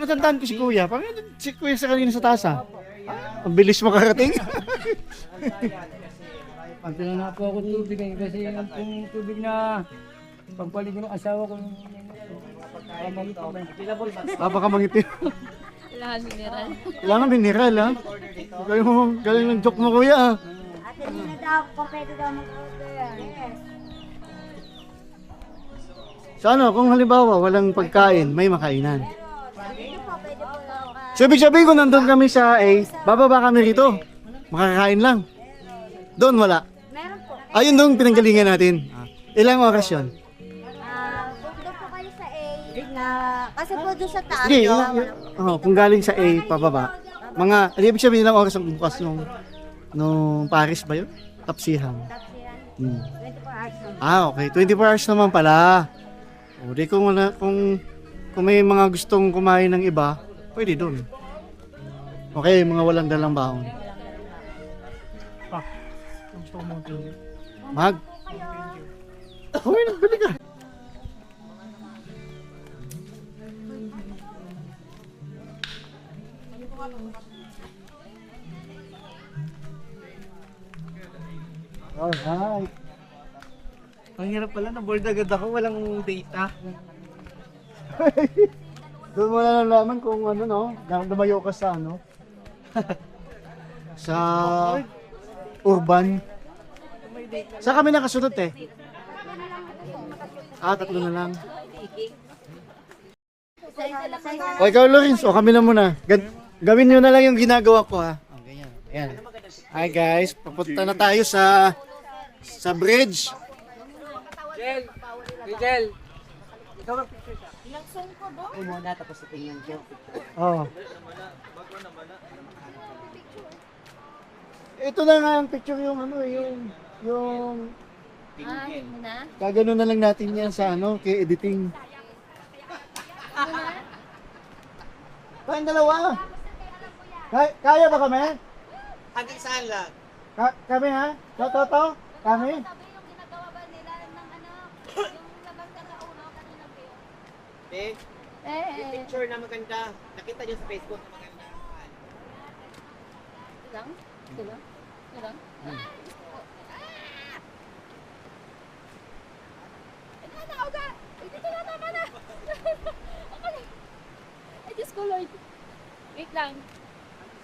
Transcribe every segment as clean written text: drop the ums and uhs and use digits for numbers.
natatandaan ko si Kuya. Parang si Kuya sa kanina sa taas ang bilis makarating. Pagdala na po ako tubig kasi yung tubig na pagpalig ng asawa ko Papakamangiti. Kailangan mineral. Kailangan mineral ha. Galing ng joke mo Kuya Ate Nina daw, kompleto daw mag-order. Yes. So ano, kung halimbawa walang pagkain, may makainan. Pwede po lang. So ibig sabihin kung nandun kami sa A, bababa kami rito. Makakain lang. Doon wala. Meron po. Ayun doon pinanggalingan natin. Ilang oras yun? Kung doon po kayo sa A, kasi po doon sa taas. Sige, kung galing sa A, pababa. Mga, ibig sabihin ilang oras ang bukas nung Paris ba yun? Tapsihan. Tapsiran, Hmm. 24 hours naman. Okay. 24 hours naman pala. O, di kung may mga gustong kumain ng iba, pwede doon. Okay, mga walang dalang baon. Mag. Uy, nagbili ka. Alright. Ang hirap pala, na-board agad ako, walang data. Doon mo na nalaman kung ano no, lumayo ka sa ano. Sa urban. Sa kami nakasunod eh. Tatlo na lang. O ikaw Lawrence, o kami na muna. Gawin nyo na lang yung ginagawa ko ha. O, ganyan. Ayan. Hi guys, papunta na tayo sa bridge. Rigel! Ay muna, tapos tingnan ko. Oh. Ito na nga ang picture yung ano, yung Yun na. kagano na lang natin yan sa ano, kay editing. Tayong dalawa. Kaya ba kami? Hanggang saan lang? Kami ha? To? Kami? Sabi yung ginagawa ba nila ng ano, yung labas ka sa ulo kanina ba yun? Eh, yung picture na maganda. Nakita niyo sa Facebook na maganda. Ito lang? Ito lang? Ito lang? Dito na, tama na! Okay. Ay, Diyos ko, Lord. Wait lang.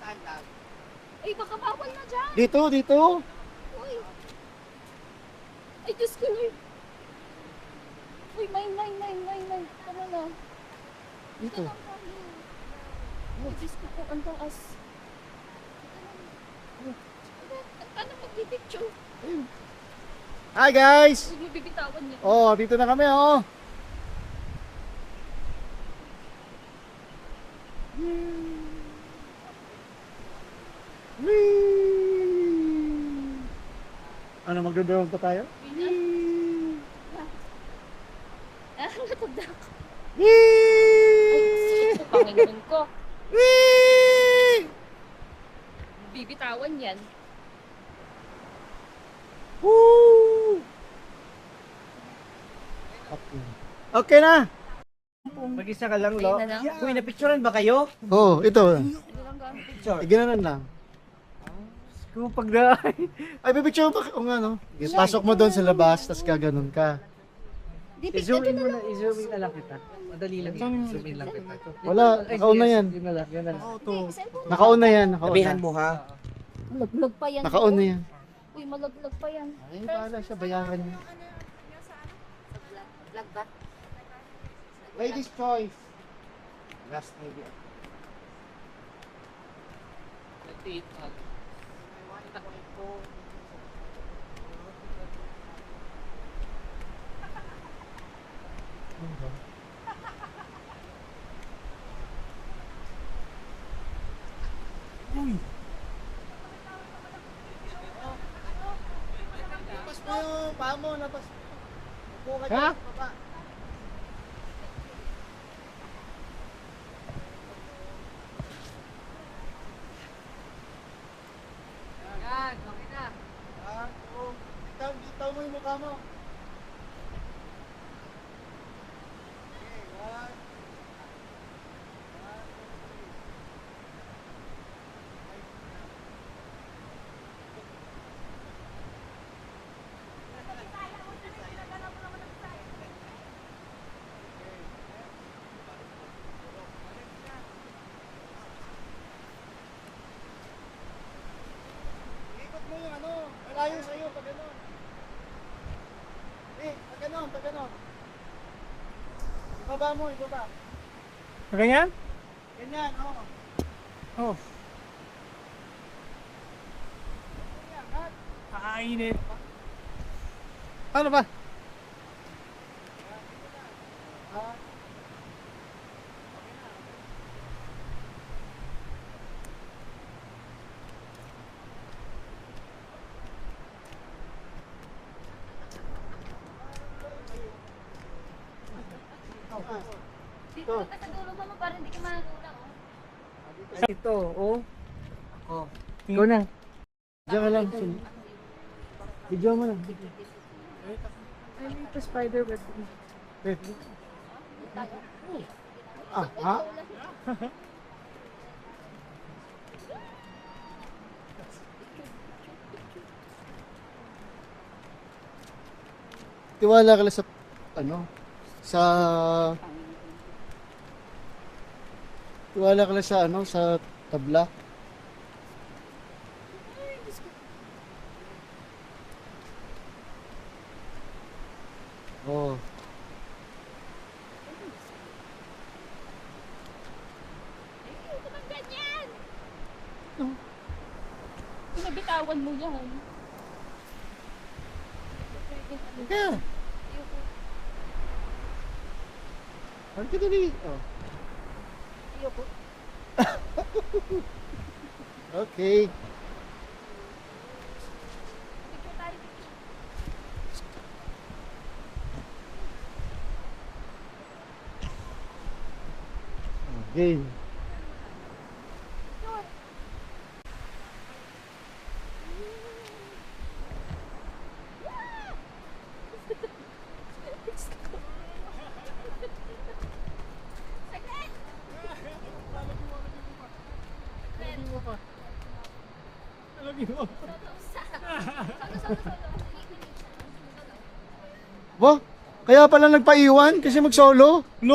Saan lang? Ay, baka bawal na dyan. Dito. Uy. Ay, Diyos ko, Lord. Uy, mine. Tama na. Dito. Ay, Diyos ko po, ang taas. Ano mag-picture? Hi guys! Huwag mo bibitawan niya. Oh, dito na kami oh. Whee! Ano, magdodrone pa tayo? Natagda ako. Whee! Ito, Panginoon ko. Whee! Bibitawan yan. Woo! Okay na. Mag-isa ka lang, Lo. Ayun na lang. Uy, napicturean ba kayo? Oh, ito. Ito lang gamit. Picture. Ginanon lang. Kung pagda... Ay, pipicture pa. O nga, no? Pasok mo doon sa labas, tapos gaganon ka. I-zoom in mo na, i-zoom in na lang kita. Madali lang yun. Zoom in lang kita. Wala, nakauna yan. Yun na lang, yun na lang. Nakauna yan, nakauna. Sabihan mo ha. Malaglag pa yan. Nakauna yan. Uy, malaglag pa yan. Ay, bahala siya, bayaran niya. Vlog ba? Ladies' choice. Last maybe. Lapas mo yung paa mo, lapas. Upo ka dyan, baba. Yan, okay na. Oo. Bitaw mo yung mukha mo. Okay, one. Ibaba mo, ibaba. Ganyan? Ganyan, oo. Oh. Kainit. Ano ba? Dito ka sa dulo mo para hindi ka magulang. Ito, oh. Oh. Ikaw na. Diyan ka lang. Video mo lang. Ay, ito spider-web. Ah, ha? Tiwala ka lang sa ano? Sa Tiwala ka lang sa ano? Sa tabla. Oh. Huwag naman ganyan! Pinabitawan mo yan. Yeah. Ano ka dali? Oh. Okay. Okay. Wah, kaya pala nagpaiwan kasi mag-solo.